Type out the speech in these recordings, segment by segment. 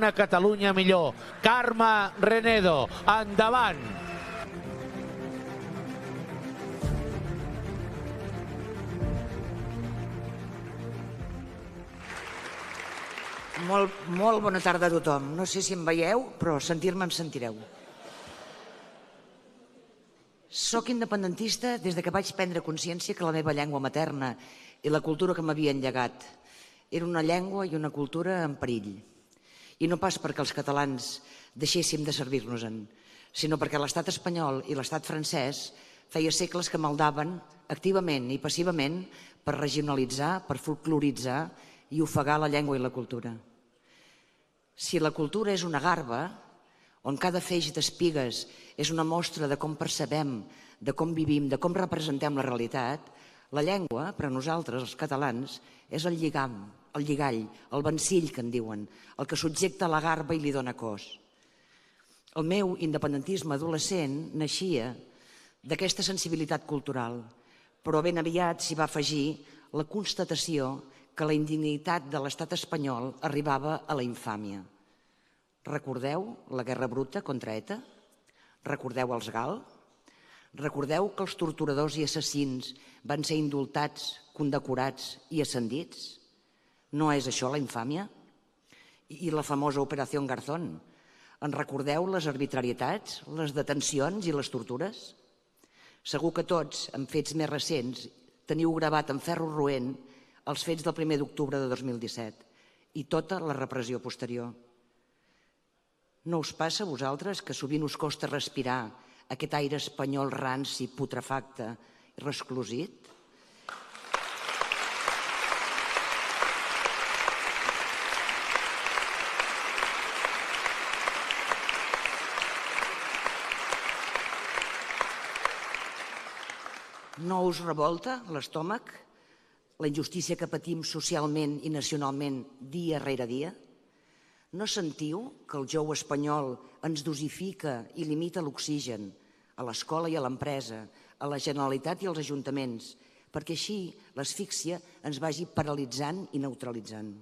Una Catalunya millor. Carme Renedo, endavant. Molt bona tarda a tothom. No sé si em veieu, però sentir-me em sentireu. Soc independentista des que vaig prendre consciència que la meva llengua materna i la cultura que m'havien llegat era una llengua i una cultura en perill. I no pas perquè els catalans deixéssim de servir-nos-en, sinó perquè l'estat espanyol i l'estat francès feia segles que maldaven activament i passivament per regionalitzar, per folcloritzar i ofegar la llengua i la cultura. Si la cultura és una garba, on cada feix d'espigues és una mostra de com percebem, de com vivim, de com representem la realitat, la llengua, per a nosaltres, els catalans, és el lligam, el lligall, el vencill que en diuen, el que subjecta la garba i li dona cos. El meu independentisme adolescent naixia d'aquesta sensibilitat cultural, però ben aviat s'hi va afegir la constatació que la indignitat de l'estat espanyol arribava a la infàmia. Recordeu la guerra bruta contra ETA? Recordeu els GAL? Recordeu que els torturadors i assassins van ser indultats, condecorats i ascendits? No és això la infàmia? I la famosa Operació Garzón? En recordeu les arbitrarietats, les detencions i les tortures? Segur que tots, en fets més recents, teniu gravat en ferro roent els fets del 1 d'octubre de 2017 i tota la repressió posterior. No us passa a vosaltres que sovint us costa respirar aquest aire espanyol ranci, putrefacte i resclosit? No us revolta l'estómac la injustícia que patim socialment i nacionalment dia rere dia? No sentiu que el jou espanyol ens dosifica i limita l'oxigen a l'escola i a l'empresa, a la Generalitat i als ajuntaments, perquè així l'asfíxia ens vagi paralitzant i neutralitzant?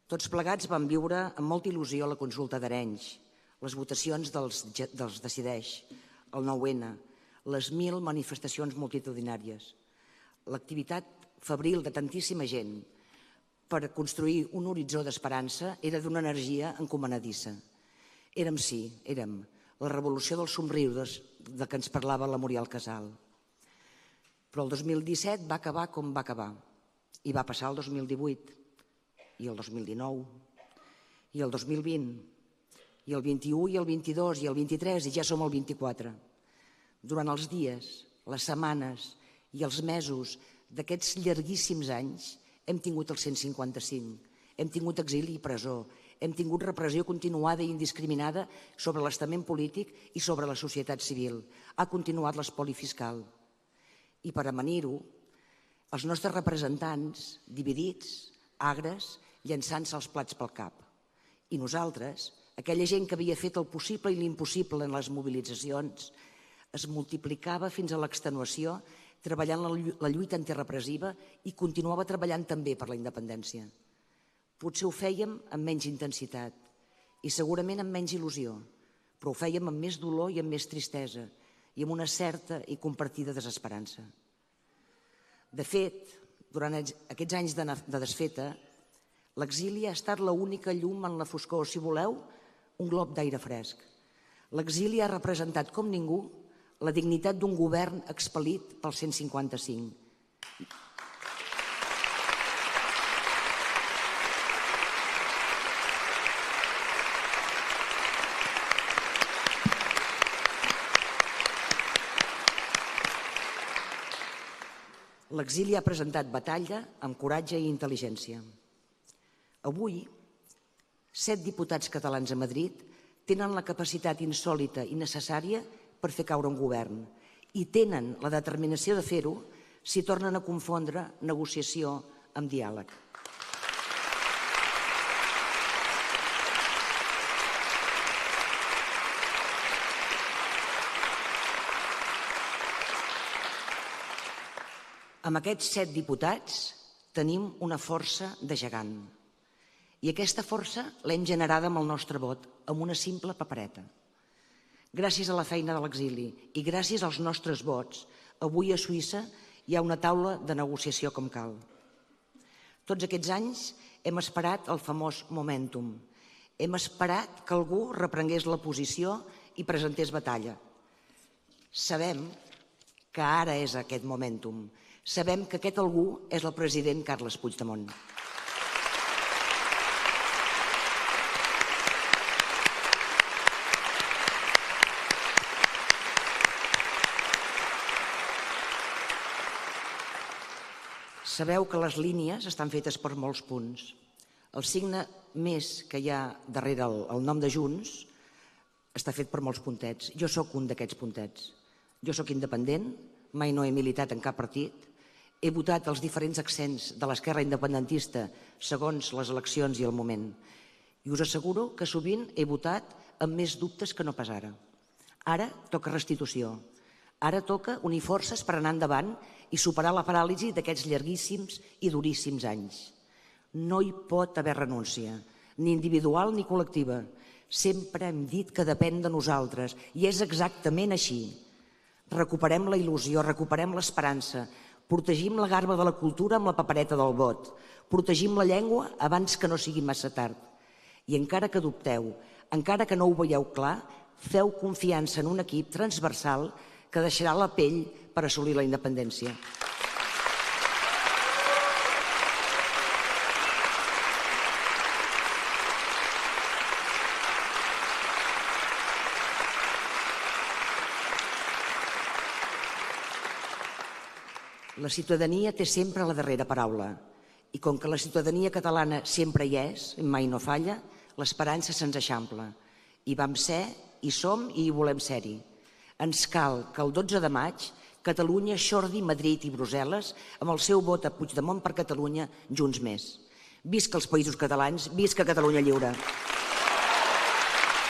Tots plegats vam viure amb molta il·lusió la consulta d'Arenys, les votacions dels Decideix, el 9-N, les 1.000 manifestacions multitudinàries, l'activitat febril de tantíssima gent per construir un horitzó d'esperança era d'una energia encomanadissa. Érem la revolució dels somriures de què ens parlava la Muriel Casal. Però el 2017 va acabar com va acabar i va passar el 2018 i el 2019 i el 2020 i el 21 i el 22 i el 23 i ja som al 24. Durant els dies, les setmanes i els mesos d'aquests llarguíssims anys hem tingut el 155, hem tingut exili i presó, hem tingut repressió continuada i indiscriminada sobre l'estament polític i sobre la societat civil. Ha continuat l'espoli fiscal. I per amanir-ho, els nostres representants, dividits, agres, llançant-se els plats pel cap. I nosaltres, aquella gent que havia fet el possible i l'impossible en les mobilitzacions, es multiplicava fins a l'extenuació treballant la lluita antirepressiva i continuava treballant també per la independència. Potser ho fèiem amb menys intensitat i segurament amb menys il·lusió, però ho fèiem amb més dolor i amb més tristesa i amb una certa i compartida desesperança. De fet, durant aquests anys de desfeta, l'exili ha estat l'única llum en la foscor, si voleu, un glob d'aire fresc. L'exili ha representat com ningú la dignitat d'un govern expel·lit pel 155. L'exili ha presentat batalla amb coratge i intel·ligència. Avui, 7 diputats catalans a Madrid tenen la capacitat insòlita i necessària per fer caure un govern i tenen la determinació de fer-ho si tornen a confondre negociació amb diàleg. Amb aquests 7 diputats tenim una força de gegant. I aquesta força l'hem generada amb el nostre vot, amb una simple papereta. Gràcies a la feina de l'exili i gràcies als nostres vots, avui a Suïssa hi ha una taula de negociació com cal. Tots aquests anys hem esperat el famós momentum. Hem esperat que algú reprengués la posició i presentés batalla. Sabem que ara és aquest momentum. Sabem que aquest algú és el president Carles Puigdemont. Sabeu que les línies estan fetes per molts punts. El signe més que hi ha darrere el nom de Junts està fet per molts puntets. Jo sóc un d'aquests puntets. Jo sóc independent, mai no he militat en cap partit, he votat els diferents accents de l'esquerra independentista segons les eleccions i el moment. I us asseguro que sovint he votat amb més dubtes que no pas ara. Ara toca restitució. Ara toca unir forces per anar endavant i superar la paràlisi d'aquests llarguíssims i duríssims anys. No hi pot haver renúncia, ni individual ni col·lectiva. Sempre hem dit que depèn de nosaltres, i és exactament així. Recuperem la il·lusió, recuperem l'esperança, protegim la garba de la cultura amb la papereta del vot, protegim la llengua abans que no sigui massa tard. I encara que dubteu, encara que no ho veieu clar, feu confiança en un equip transversal que deixarà la pell per assolir la independència. La ciutadania té sempre la darrera paraula i com que la ciutadania catalana sempre hi és, mai no falla, l'esperança se'ns eixampla. Hi vam ser, hi som i hi volem ser-hi. Ens cal que el 12 de maig Catalunya xordi Madrid i Brussel·les amb el seu vot a Puigdemont per Catalunya Junts Més. Visca els Països Catalans, visca Catalunya lliure!